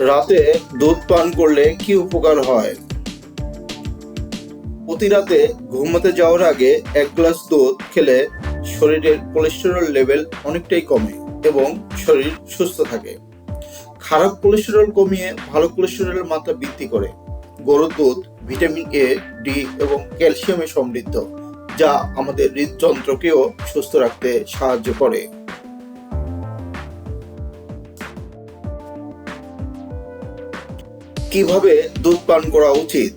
রাতে দুধ পান করলে কি উপকার হয়? প্রতি রাতে ঘুমাতে যাওয়ার আগে 1 গ্লাস দুধ খেলে শরীরের কোলেস্টেরল লেভেল অনেকটাই কমে এবং শরীর সুস্থ থাকে। খারাপ কোলেস্টেরল কমিয়ে ভালো কোলেস্টেরলের মাত্রা বৃদ্ধি করে। গরুর দুধ ভিটামিন এ, ডি এবং ক্যালসিয়ামে সমৃদ্ধ, যা আমাদের হৃদযন্ত্রকেও সুস্থ রাখতে সাহায্য করে। কিভাবে দুধ পান করা উচিত?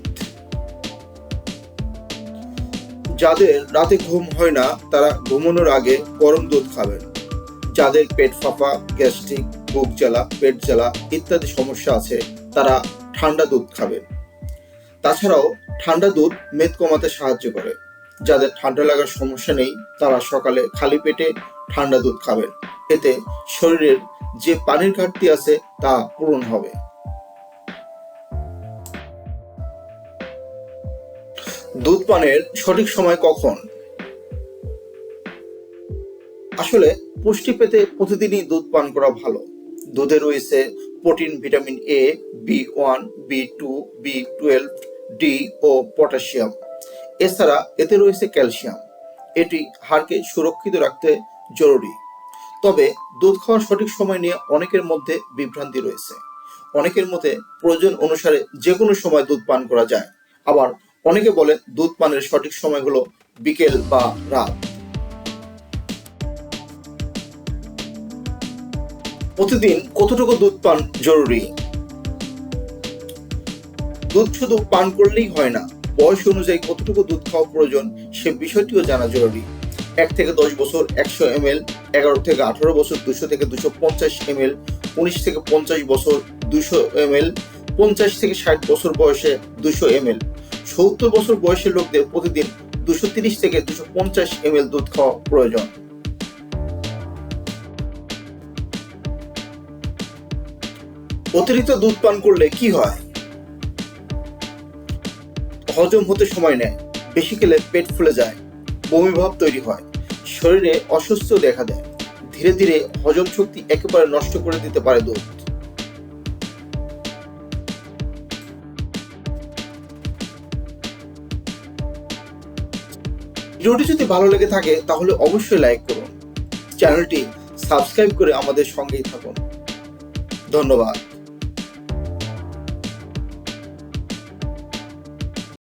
যাদের রাতে ঘুম হয় না তারা ঘুমানোর আগে গরম দুধ খাবেন। যাদের পেট ফাঁপা, গ্যাস্ট্রিক, বুক জ্বালা, পেট জ্বালা ইত্যাদি সমস্যা আছে তারা ঠান্ডা দুধ খাবেন। তাছাড়াও ঠান্ডা দুধ মেদ কমাতে সাহায্য করে। যাদের ঠান্ডা লাগার সমস্যা নেই তারা সকালে খালি পেটে ঠান্ডা দুধ খাবেন। এতে শরীরের যে পানির ঘাটতি আছে তা পূরণ হবে। দুধ পানের সঠিক সময় কখন? আসলে পুষ্টি পেতে প্রতিদিনই দুধ পান করা ভালো। দুধে রয়েছে protein, vitamin A, B1, B2, B12, D ও পটাশিয়াম। এছাড়া এতে রয়েছে ক্যালসিয়াম। এটি হাড়কে সুরক্ষিত রাখতে জরুরি। তবে দুধ খাওয়ার সঠিক সময় নিয়ে অনেকের মধ্যে বিভ্রান্তি রয়েছে। অনেকের মতে প্রয়োজন অনুসারে যে কোনো সময় দুধ পান করা যায়, আবার অনেকে বলে দুধ পানের সঠিক সময় হলো বিকেল বা রাত। প্রতিদিন কতটুকু দুধ পান জরুরি? দুধ শুধু পান করলেই হয় না, বয়স অনুযায়ী কতটুকু দুধ খাওয়া প্রয়োজন সে বিষয়টিও জানা জরুরি। 1 থেকে 10 বছর 100 ml, 11 থেকে 18 বছর 200 থেকে 250 ml, 19 থেকে 50 বছর 200 ml, 50 থেকে 60 বছর বয়সে 200 ml, 70 বছর বয়সের লোকদের প্রতিদিন 230 থেকে 250 ml দুধ খাওয়া প্রয়োজন। অতিরিক্ত দুধ পান করলে কি হয়? হজম হতে সময় নেয়, বেশি খেলে পেট ফুলে যায়, বমি ভাব তৈরি হয়, শরীরে অস্বস্তি দেখা দেয়, ধীরে ধীরে হজম শক্তি একেবারে নষ্ট করে দিতে পারে দুধ। ভিডিওটি যদি ভালো লেগে থাকে তাহলে অবশ্যই লাইক করুন, চ্যানেলটি সাবস্ক্রাইব করে আমাদের সঙ্গেই থাকুন। ধন্যবাদ।